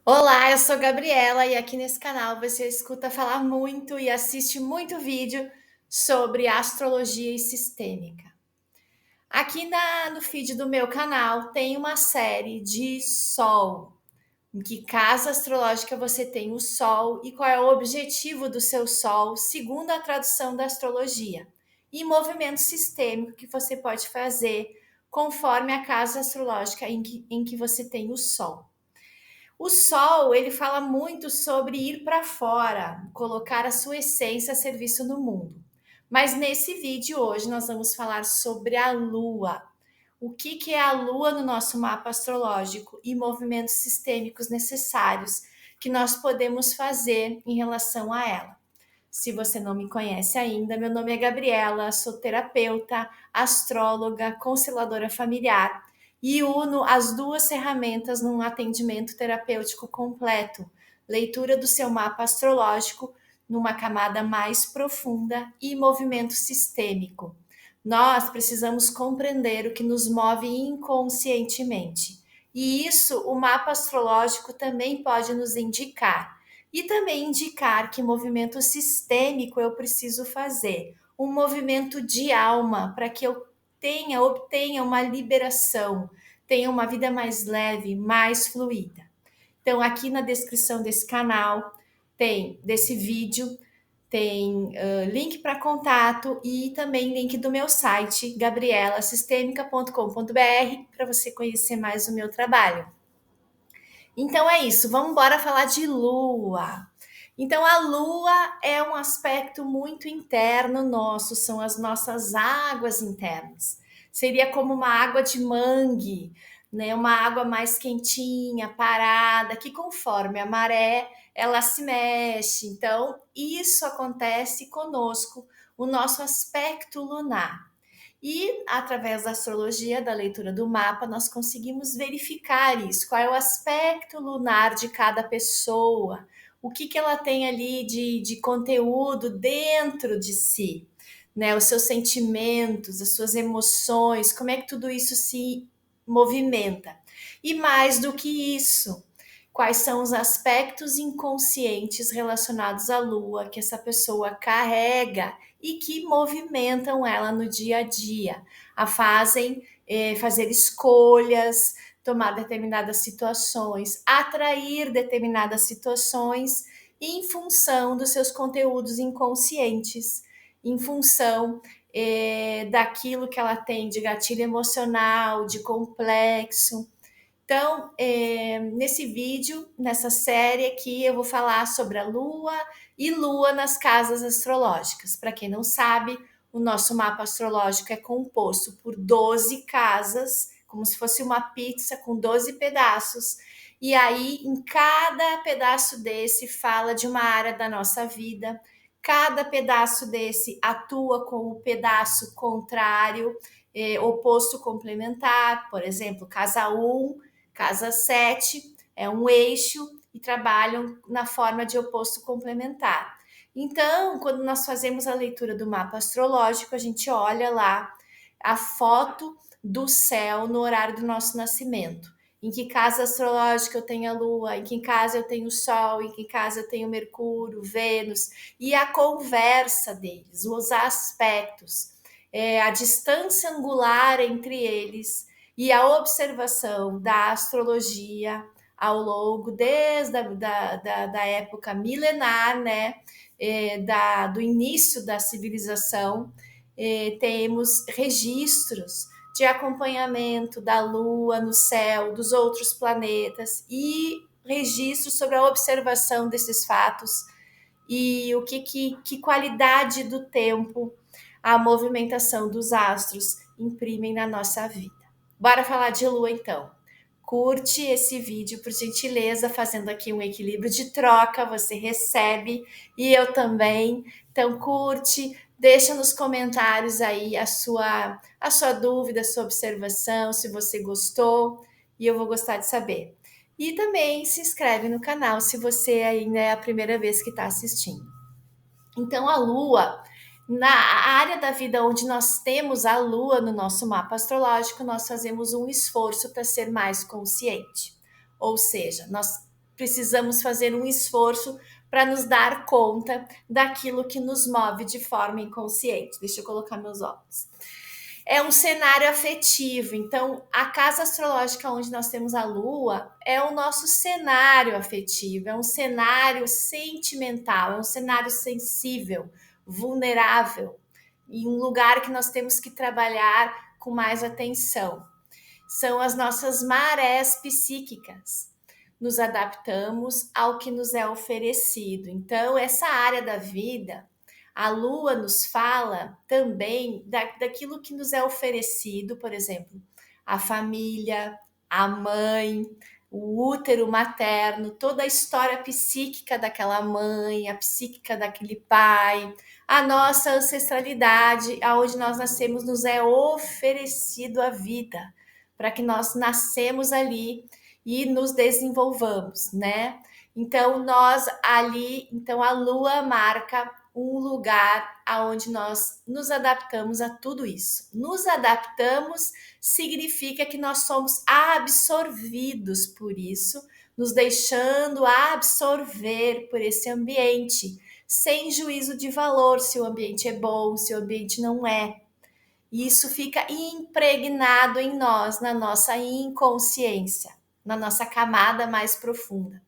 Olá, eu sou Gabriela e aqui nesse canal você escuta falar muito e assiste muito vídeo sobre astrologia e sistêmica. Aqui no feed do meu canal tem uma série de Sol, em que casa astrológica você tem o Sol e qual é o objetivo do seu Sol, segundo a tradução da astrologia, e movimento sistêmico que você pode fazer conforme a casa astrológica em que você tem o Sol. O sol, ele fala muito sobre ir para fora, colocar a sua essência a serviço no mundo. Mas nesse vídeo hoje nós vamos falar sobre a lua. O que é a lua no nosso mapa astrológico e movimentos sistêmicos necessários que nós podemos fazer em relação a ela. Se você não me conhece ainda, meu nome é Gabriela, sou terapeuta, astróloga, consteladora familiar e uno as duas ferramentas num atendimento terapêutico completo: leitura do seu mapa astrológico numa camada mais profunda e movimento sistêmico. Nós precisamos compreender o que nos move inconscientemente. E isso o mapa astrológico também pode nos indicar. E também indicar que movimento sistêmico eu preciso fazer. Um movimento de alma para que eu obtenha uma liberação, tenha uma vida mais leve, mais fluida. Então, aqui na descrição desse canal, desse vídeo, tem link para contato e também link do meu site, gabrielasistemica.com.br, para você conhecer mais o meu trabalho. Então é isso, vamos embora falar de lua. Então a lua é um aspecto muito interno nosso, são as nossas águas internas. Seria como uma água de mangue, né? Uma água mais quentinha, parada, que conforme a maré ela se mexe. Então isso acontece conosco, o nosso aspecto lunar. E através da astrologia, da leitura do mapa, nós conseguimos verificar isso, qual é o aspecto lunar de cada pessoa, o que ela tem ali de conteúdo dentro de si, né? Os seus sentimentos, as suas emoções, como é que tudo isso se movimenta. E mais do que isso, quais são os aspectos inconscientes relacionados à lua que essa pessoa carrega e que movimentam ela no dia a dia, a fazem fazer escolhas, tomar determinadas situações, atrair determinadas situações em função dos seus conteúdos inconscientes, em função daquilo que ela tem de gatilho emocional, de complexo. Então, nesse vídeo, nessa série aqui, eu vou falar sobre a Lua e Lua nas casas astrológicas. Para quem não sabe, o nosso mapa astrológico é composto por 12 casas, como se fosse uma pizza com 12 pedaços. E aí, em cada pedaço desse, fala de uma área da nossa vida. Cada pedaço desse atua com o pedaço contrário, oposto complementar. Por exemplo, casa 1. Casa 7 é um eixo e trabalham na forma de oposto complementar. Então, quando nós fazemos a leitura do mapa astrológico, a gente olha lá a foto do céu no horário do nosso nascimento. Em que casa astrológica eu tenho a Lua, em que casa eu tenho o Sol, em que casa eu tenho Mercúrio, Vênus, e a conversa deles, os aspectos, a distância angular entre eles, e a observação da astrologia ao longo, desde da época milenar, né, do início da civilização, temos registros de acompanhamento da Lua no céu, dos outros planetas e registros sobre a observação desses fatos e o que qualidade do tempo a movimentação dos astros imprimem na nossa vida. Bora falar de lua então. Curte esse vídeo, por gentileza, fazendo aqui um equilíbrio de troca, você recebe e eu também. Então curte, deixa nos comentários aí a sua dúvida, a sua observação, se você gostou, e eu vou gostar de saber. E também se inscreve no canal se você ainda é a primeira vez que está assistindo. Então, a Lua, na área da vida onde nós temos a Lua no nosso mapa astrológico, nós fazemos um esforço para ser mais consciente. Ou seja, nós precisamos fazer um esforço para nos dar conta daquilo que nos move de forma inconsciente. Deixa eu colocar meus óculos. É um cenário afetivo. Então, a casa astrológica onde nós temos a Lua é o nosso cenário afetivo, é um cenário sentimental, é um cenário sensível, vulnerável, e um lugar que nós temos que trabalhar com mais atenção. São as nossas marés psíquicas. Nos adaptamos ao que nos é oferecido. Então, essa área da vida, a Lua nos fala também daquilo que nos é oferecido, por exemplo, a família, a mãe, o útero materno, toda a história psíquica daquela mãe, a psíquica daquele pai, a nossa ancestralidade, aonde nós nascemos, nos é oferecido a vida, para que nós nascemos ali e nos desenvolvamos, né? Então nós ali, então a Lua marca um lugar aonde nós nos adaptamos a tudo isso. Nos adaptamos significa que nós somos absorvidos por isso, nos deixando absorver por esse ambiente, sem juízo de valor se o ambiente é bom, se o ambiente não é. E isso fica impregnado em nós, na nossa inconsciência, na nossa camada mais profunda.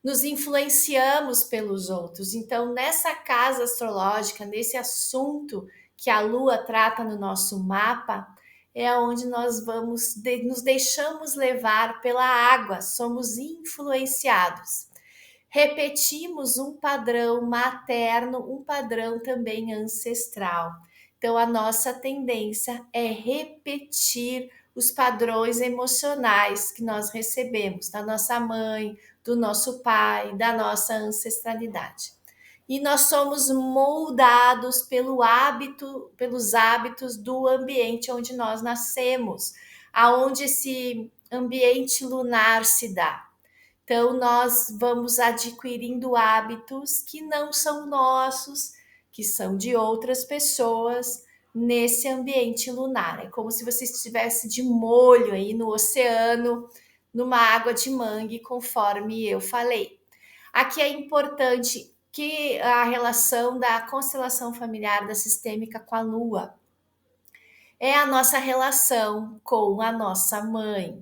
Nos influenciamos pelos outros. Então, nessa casa astrológica, nesse assunto que a Lua trata no nosso mapa, é onde nós nos deixamos levar pela água, somos influenciados. Repetimos um padrão materno, um padrão também ancestral. Então, a nossa tendência é repetir os padrões emocionais que nós recebemos da nossa mãe, do nosso pai, da nossa ancestralidade. E nós somos moldados pelos hábitos do ambiente onde nós nascemos, aonde esse ambiente lunar se dá. Então, nós vamos adquirindo hábitos que não são nossos, que são de outras pessoas nesse ambiente lunar. É como se você estivesse de molho aí no oceano, numa água de mangue, conforme eu falei. Aqui é importante que a relação da constelação familiar da sistêmica com a Lua é a nossa relação com a nossa mãe.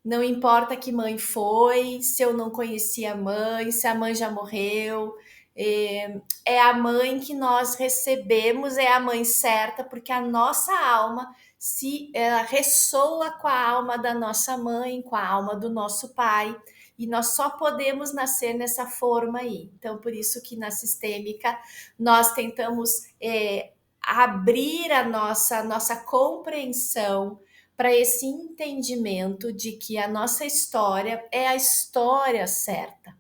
Não importa que mãe foi, se eu não conhecia a mãe, se a mãe já morreu, é a mãe que nós recebemos, é a mãe certa, porque a nossa alma se ela ressoa com a alma da nossa mãe, com a alma do nosso pai, e nós só podemos nascer nessa forma aí. Então, por isso que na sistêmica nós tentamos abrir a nossa compreensão para esse entendimento de que a nossa história é a história certa,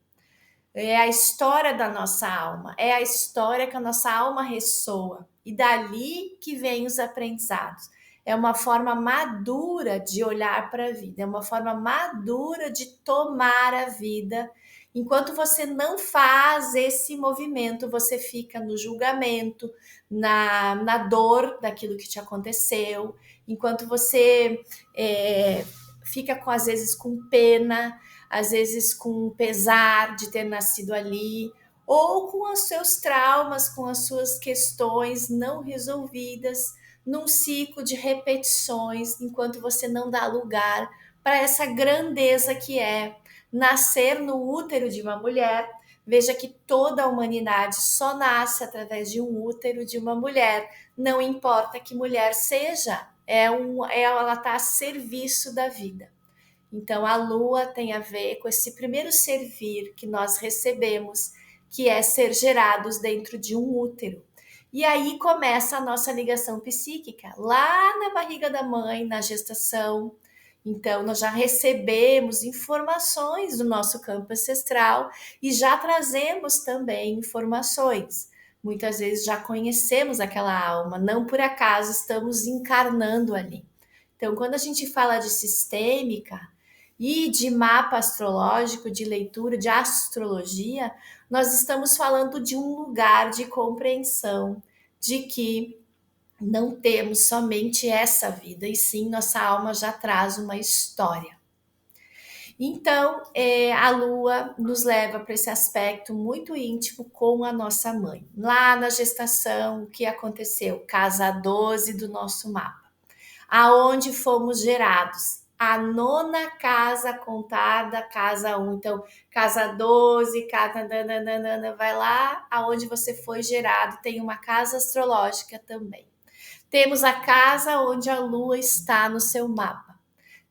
é a história da nossa alma, é a história que a nossa alma ressoa, e dali que vem os aprendizados. É uma forma madura de olhar para a vida, é uma forma madura de tomar a vida. Enquanto você não faz esse movimento, você fica no julgamento, na dor daquilo que te aconteceu, enquanto você fica às vezes com pena, às vezes com pesar de ter nascido ali, ou com os seus traumas, com as suas questões não resolvidas, num ciclo de repetições, enquanto você não dá lugar para essa grandeza que é nascer no útero de uma mulher. Veja que toda a humanidade só nasce através de um útero de uma mulher. Não importa que mulher seja, ela está a serviço da vida. Então, a Lua tem a ver com esse primeiro servir que nós recebemos, que é ser gerados dentro de um útero. E aí começa a nossa ligação psíquica, lá na barriga da mãe, na gestação. Então, nós já recebemos informações do nosso campo ancestral e já trazemos também informações. Muitas vezes já conhecemos aquela alma, não por acaso estamos encarnando ali. Então, quando a gente fala de sistêmica e de mapa astrológico, de leitura, de astrologia, nós estamos falando de um lugar de compreensão de que não temos somente essa vida, e sim nossa alma já traz uma história. Então, a lua nos leva para esse aspecto muito íntimo com a nossa mãe. Lá na gestação, o que aconteceu? Casa 12 do nosso mapa, aonde fomos gerados. A nona casa contada, casa 1. Então, casa 12, casa nananana, vai lá aonde você foi gerado, tem uma casa astrológica também. Temos a casa onde a lua está no seu mapa.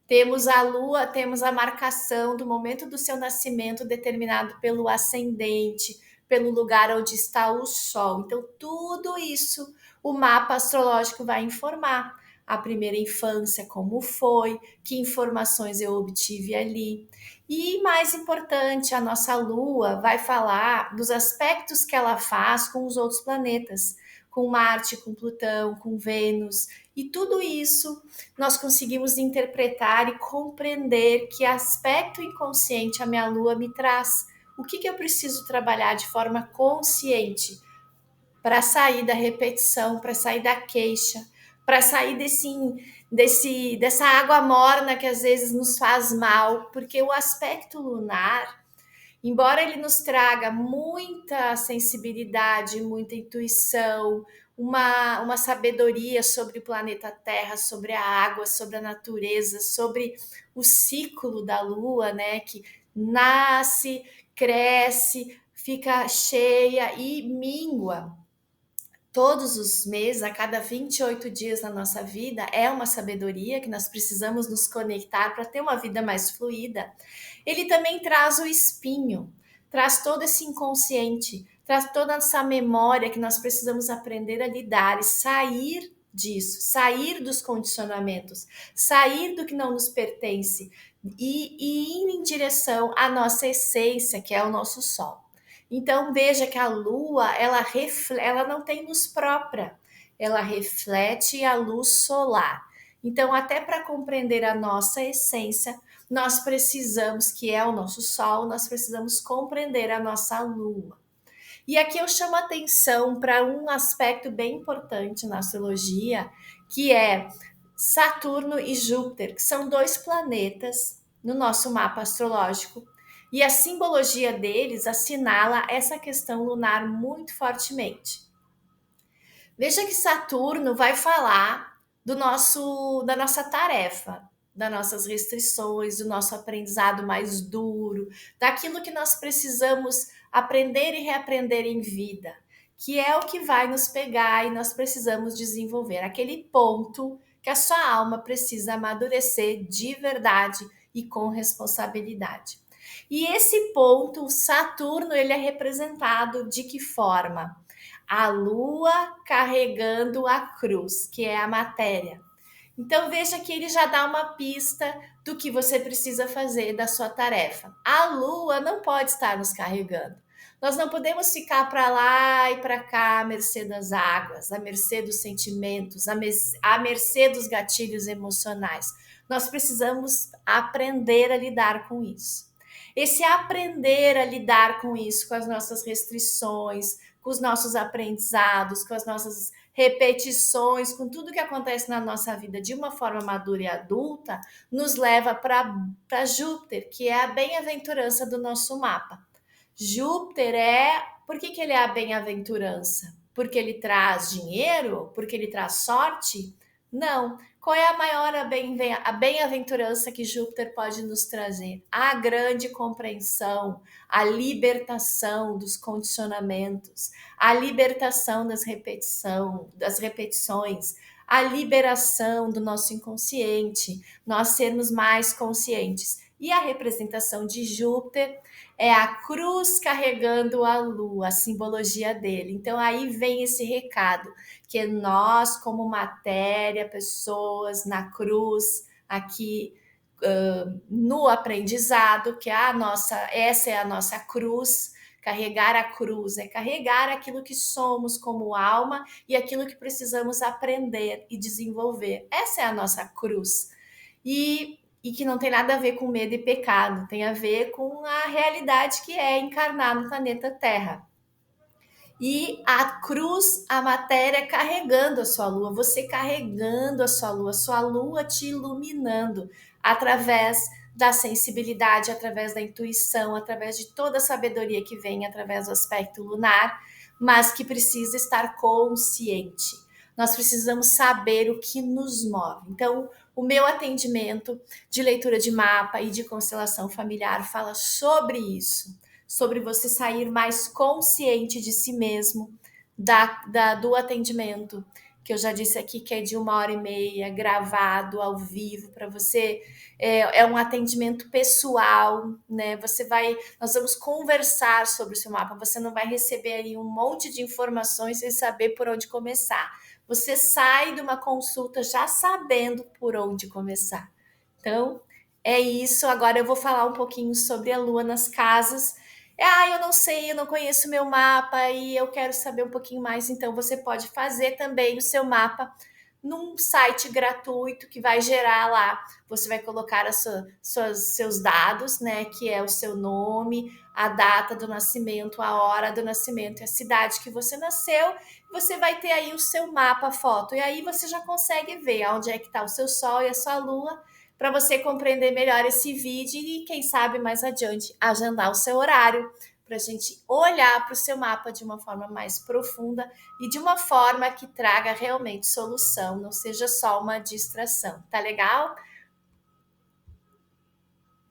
Temos a lua, temos a marcação do momento do seu nascimento determinado pelo ascendente, pelo lugar onde está o sol. Então, tudo isso o mapa astrológico vai informar. A primeira infância, como foi, que informações eu obtive ali. E mais importante, a nossa lua vai falar dos aspectos que ela faz com os outros planetas, com Marte, com Plutão, com Vênus. E tudo isso nós conseguimos interpretar e compreender que aspecto inconsciente a minha lua me traz. O que eu preciso trabalhar de forma consciente para sair da repetição, para sair da queixa, para sair dessa água morna que às vezes nos faz mal, porque o aspecto lunar, embora ele nos traga muita sensibilidade, muita intuição, uma sabedoria sobre o planeta Terra, sobre a água, sobre a natureza, sobre o ciclo da Lua, né? Que nasce, cresce, fica cheia e mingua todos os meses, a cada 28 dias na nossa vida, é uma sabedoria que nós precisamos nos conectar para ter uma vida mais fluida. Ele também traz o espinho, traz todo esse inconsciente, traz toda essa memória que nós precisamos aprender a lidar e sair disso, sair dos condicionamentos, sair do que não nos pertence e ir em direção à nossa essência, que é o nosso sol. Então veja que a lua, ela não tem luz própria, ela reflete a luz solar. Então, até para compreender a nossa essência, nós precisamos, que é o nosso sol, nós precisamos compreender a nossa lua. E aqui eu chamo atenção para um aspecto bem importante na astrologia, que é Saturno e Júpiter, que são dois planetas no nosso mapa astrológico, e a simbologia deles assinala essa questão lunar muito fortemente. Veja que Saturno vai falar da nossa tarefa, das nossas restrições, do nosso aprendizado mais duro, daquilo que nós precisamos aprender e reaprender em vida, que é o que vai nos pegar e nós precisamos desenvolver aquele ponto que a sua alma precisa amadurecer de verdade e com responsabilidade. E esse ponto, Saturno, ele é representado de que forma? A lua carregando a cruz, que é a matéria. Então veja que ele já dá uma pista do que você precisa fazer da sua tarefa. A lua não pode estar nos carregando. Nós não podemos ficar para lá e para cá à mercê das águas, à mercê dos sentimentos, à mercê dos gatilhos emocionais. Nós precisamos aprender a lidar com isso. Esse aprender a lidar com isso, com as nossas restrições, com os nossos aprendizados, com as nossas repetições, com tudo que acontece na nossa vida de uma forma madura e adulta, nos leva para Júpiter, que é a bem-aventurança do nosso mapa. Júpiter por que ele é a bem-aventurança? Porque ele traz dinheiro? Porque ele traz sorte? Não. Qual é a maior a bem-aventurança que Júpiter pode nos trazer? A grande compreensão, a libertação dos condicionamentos, a libertação das repetições, a liberação do nosso inconsciente, nós sermos mais conscientes. E a representação de Júpiter é a cruz carregando a lua, a simbologia dele. Então aí vem esse recado, que nós, como matéria, pessoas na cruz, aqui no aprendizado, que essa é a nossa cruz. Carregar a cruz é carregar aquilo que somos como alma e aquilo que precisamos aprender e desenvolver. Essa é a nossa cruz. E que não tem nada a ver com medo e pecado, tem a ver com a realidade que é encarnar no planeta Terra. E a cruz, a matéria carregando a sua lua, você carregando a sua lua te iluminando através da sensibilidade, através da intuição, através de toda a sabedoria que vem através do aspecto lunar, mas que precisa estar consciente. Nós precisamos saber o que nos move. Então, o meu atendimento de leitura de mapa e de constelação familiar fala sobre isso, sobre você sair mais consciente de si mesmo, do atendimento, que eu já disse aqui que é de 1h30, gravado, ao vivo, para você. É um atendimento pessoal, né? Nós vamos conversar sobre o seu mapa. Você não vai receber aí um monte de informações sem saber por onde começar. Você sai de uma consulta já sabendo por onde começar. Então, é isso. Agora eu vou falar um pouquinho sobre a Lua nas casas. Eu não sei, eu não conheço meu mapa e eu quero saber um pouquinho mais. Então, você pode fazer também o seu mapa num site gratuito que vai gerar lá. Você vai colocar seus dados, né? Que é o seu nome, a data do nascimento, a hora do nascimento e a cidade que você nasceu. Você vai ter aí o seu mapa foto. E aí você já consegue ver onde é que está o seu Sol e a sua Lua, para você compreender melhor esse vídeo e, quem sabe, mais adiante, agendar o seu horário para a gente olhar para o seu mapa de uma forma mais profunda e de uma forma que traga realmente solução, não seja só uma distração. Tá legal?